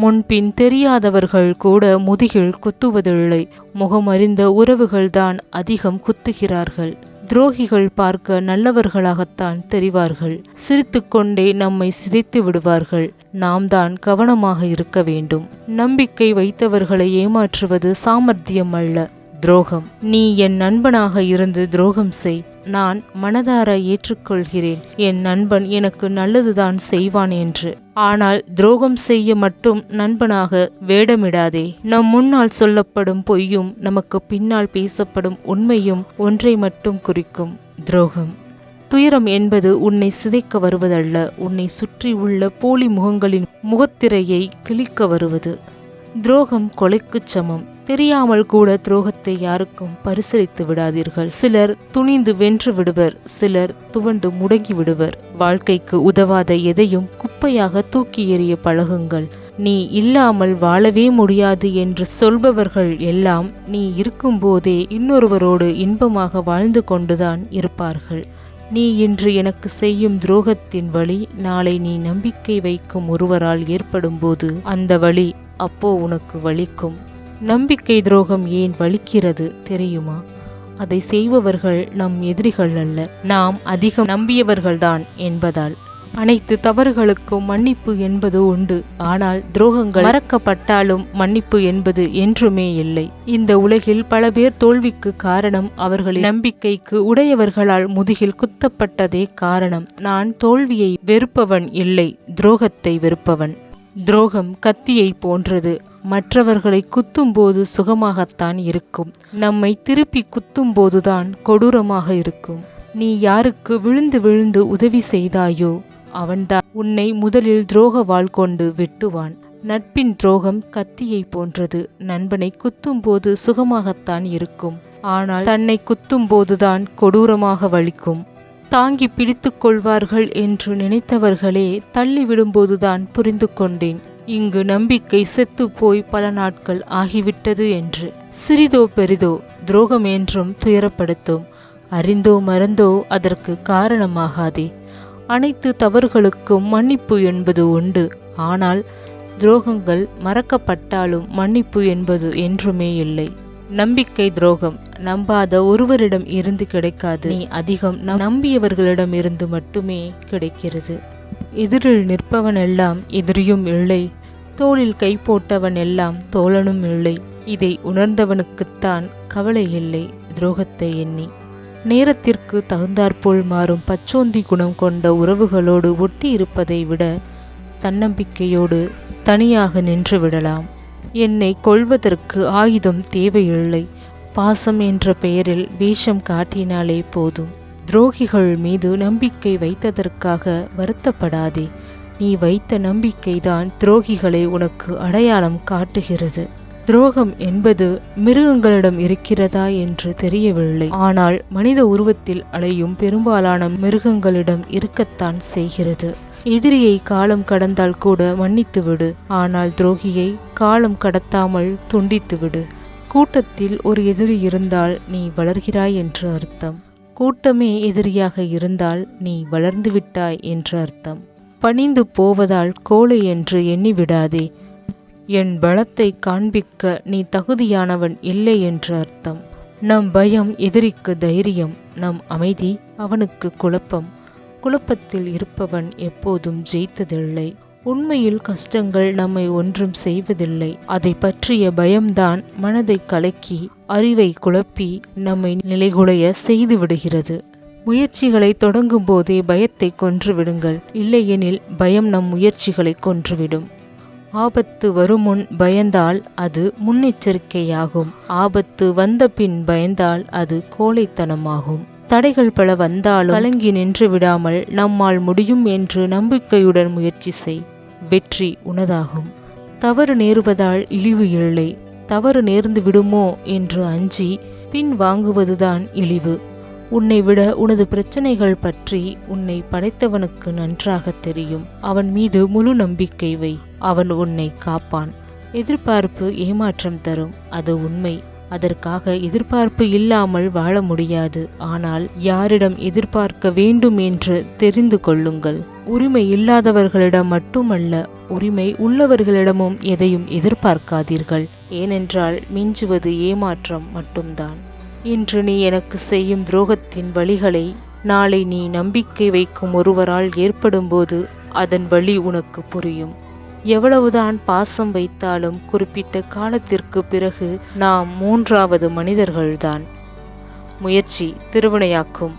முன்பின் தெரியாதவர்கள் கூட முதுகில் குத்துவதில்லை. முகமறிந்த உறவுகள்தான் அதிகம் குத்துகிறார்கள். துரோகிகள் பார்க்க நல்லவர்களாகத்தான் தெரிவார்கள். சிரித்துக்கொண்டே நம்மை சிதைத்து விடுவார்கள். நாம் தான் கவனமாக இருக்க வேண்டும். நம்பிக்கை வைத்தவர்களை ஏமாற்றுவது சாமர்த்தியம் அல்ல, துரோகம். நீ என் நண்பனாக இருந்து துரோகம் செய், நான் மனதார ஏற்றுக்கொள்கிறேன். என் நண்பன் எனக்கு நல்லதுதான் செய்வான் என்று. ஆனால் துரோகம் செய்ய மட்டும் நண்பனாக வேடமிடாதே. நம் முன்னால் சொல்லப்படும் பொய்யும் நமக்கு பின்னால் பேசப்படும் உண்மையும் ஒன்றை மட்டும் குறிக்கும், துரோகம். துயரம் என்பது உன்னை சிதைக்க வருவதல்ல, உன்னை சுற்றி உள்ள போலி முகங்களின் முகத்திரையை கிழிக்க வருவது. துரோகம் கொலைக்குச் சமம். தெரியாமல் கூட துரோகத்தை யாருக்கும் பரிசளித்து விடாதீர்கள். சிலர் துணிந்து வென்று விடுவர், சிலர் துவண்டு முடங்கி விடுவர். வாழ்க்கைக்கு உதவாத எதையும் குப்பையாக தூக்கி எறிய பழகுங்கள். நீ இல்லாமல் வாழவே முடியாது என்று சொல்பவர்கள் எல்லாம் நீ இருக்கும்போதே இன்னொருவரோடு இன்பமாக வாழ்ந்து கொண்டுதான் இருப்பார்கள். நீ இன்று எனக்கு செய்யும் துரோகத்தின் வலி நாளை நீ நம்பிக்கை வைக்கும் ஒருவரால் ஏற்படும் போது அந்த வலி அப்போ உனக்கு வலிக்கும். நம்பிக்கை துரோகம் ஏன் வலிக்கிறது தெரியுமா? அதை செய்பவர்கள் நம் எதிரிகள் அல்ல, நாம் அதிகம் நம்பியவர்கள்தான் என்பதால். அனைத்து தவறுகளுக்கும் மன்னிப்பு என்பது உண்டு. ஆனால் துரோகங்கள் மறக்கப்பட்டாலும் மன்னிப்பு என்பது என்றுமே இல்லை. இந்த உலகில் பல பேர் தோல்விக்கு காரணம் அவர்களின் நம்பிக்கைக்கு உடையவர்களால் முதுகில் குத்தப்பட்டதே காரணம். நான் தோல்வியை வெறுப்பவன் இல்லை, துரோகத்தை வெறுப்பவன். துரோகம் கத்தியை போன்றது. மற்றவர்களை குத்தும்போது சுகமாகத்தான் இருக்கும், நம்மை திருப்பி குத்தும்போதுதான் கொடூரமாக இருக்கும். நீ யாருக்கு விழுந்து விழுந்து உதவி செய்தாயோ அவன்தான் உன்னை முதலில் துரோக வாள் கொண்டு வெட்டுவான். நட்பின் துரோகம் கத்தியை போன்றது. நண்பனை குத்தும்போது சுகமாகத்தான் இருக்கும், ஆனால் தன்னை குத்தும்போதுதான் கொடூரமாக வலிக்கும். தாங்கி பிடித்து கொள்வார்கள் என்று நினைத்தவர்களே தள்ளிவிடும்போதுதான் புரிந்து கொண்டேன், இங்கு நம்பிக்கை செத்து போய் பல நாட்கள் ஆகிவிட்டது என்று. சிறிதோ பெரிதோ துரோகம் என்றும் துயரப்படுத்தும். அறிந்தோ மறந்தோ அதற்கு காரணமாகாதே. அனைத்து தவறுகளுக்கும் மன்னிப்பு என்பது உண்டு. ஆனால் துரோகங்கள் மறக்கப்பட்டாலும் மன்னிப்பு என்பது என்றுமே இல்லை. நம்பிக்கை துரோகம் நம்பாத ஒருவரிடம் இருந்து கிடைக்காது, நீ அதிகம் நம்பியவர்களிடம் இருந்து மட்டுமே கிடைக்கிறது. எதிரில் நிற்பவன் எல்லாம் எதிரியும் இல்லை, தோளில் கை போட்டவன் எல்லாம் தோழனும் இல்லை. இதை உணர்ந்தவனுக்குத்தான் கவலை இல்லை துரோகத்தை எண்ணி. நேரத்திற்கு தகுந்தாற்போல் மாறும் பச்சோந்தி குணம் கொண்ட உறவுகளோடு ஒட்டி இருப்பதை விட தன்னம்பிக்கையோடு தனியாக நின்று விடலாம். என்னை கொல்வதற்கு ஆயுதம் தேவையில்லை, பாசம் என்ற பெயரில் வேஷம் காட்டினாலே போதும். துரோகிகள் மீது நம்பிக்கை வைத்ததற்காக வருத்தப்படாதே. நீ வைத்த நம்பிக்கைதான் துரோகிகளை உனக்கு அடையாளம் காட்டுகிறது. துரோகம் என்பது மிருகங்களிடம் இருக்கிறதா என்று தெரியவில்லை, ஆனால் மனித உருவத்தில் அலையும் பெரும்பாலான மிருகங்களிடம் இருக்கத்தான் செய்கிறது. எதிரியை காலம் கடந்தால் கூட மன்னித்து விடு, ஆனால் துரோகியை காலம் கடத்தாமல் துண்டித்து விடு. கூட்டத்தில் ஒரு எதிரி இருந்தால் நீ வளர்கிறாய் என்று அர்த்தம். கூட்டமே எதிரியாக இருந்தால் நீ வளர்ந்து விட்டாய் என்று அர்த்தம். பணிந்து போவதால் கோழை என்று எண்ணிவிடாதே. என் பலத்தை காண்பிக்க நீ தகுதியானவன் இல்லை என்று அர்த்தம். நம் பயம் எதிரிக்கு தைரியம், நம் அமைதி அவனுக்கு குழப்பம். குழப்பத்தில் இருப்பவன் எப்போதும் ஜெயித்ததில்லை. உண்மையில் கஷ்டங்கள் நம்மை ஒன்றும் செய்வதில்லை, அதை பற்றிய பயம்தான் மனதை கலக்கி அறிவை குழப்பி நம்மை நிலைகுலைய செய்து விடுகிறது. முயற்சிகளை தொடங்கும் போதே பயத்தை கொன்று விடுங்கள், இல்லையெனில் பயம் நம் முயற்சிகளை கொன்றுவிடும். ஆபத்து வருமுன் பயந்தால் அது முன்னெச்சரிக்கையாகும், ஆபத்து வந்த பின் பயந்தால் அது கோழைத்தனமாகும். தடைகள் பல வந்தாலும் கலங்கி நின்று விடாமல் நம்மால் முடியும் என்று நம்பிக்கையுடன் முயற்சி செய், வெற்றி உனதாகும். தவறு நேருவதால் இழிவு இல்லை, தவறு நேர்ந்து விடுமோ என்று அஞ்சி பின் வாங்குவதுதான் இழிவு. உன்னை விட உனது பிரச்சனைகள் பற்றி உன்னை படைத்தவனுக்கு நன்றாக தெரியும். அவன் மீது முழு நம்பிக்கை வை, அவன் உன்னை காப்பான். எதிர்பார்ப்பு ஏமாற்றம் தரும், அது உண்மை. அதற்காக எதிர்பார்ப்பு இல்லாமல் வாழ முடியாது. ஆனால் யாரிடம் எதிர்பார்க்க வேண்டும் என்று தெரிந்து கொள்ளுங்கள். உரிமை இல்லாதவர்களிடம் மட்டுமல்ல, உரிமை உள்ளவர்களிடமும் எதையும் எதிர்பார்க்காதீர்கள். ஏனென்றால் மிஞ்சுவது ஏமாற்றம் மட்டும்தான். இன்று நீ எனக்கு செய்யும் துரோகத்தின் வழிகளை நாளை நீ நம்பிக்கை வைக்கும் ஒருவரால் ஏற்படும்போது அதன் வழி உனக்கு புரியும். எவ்வளவுதான் பாசம் வைத்தாலும் குறிப்பிட்ட காலத்திற்கு பிறகு நாம் மூன்றாவது மனிதர்கள்தான். முயற்சி திருவினையாக்கும்.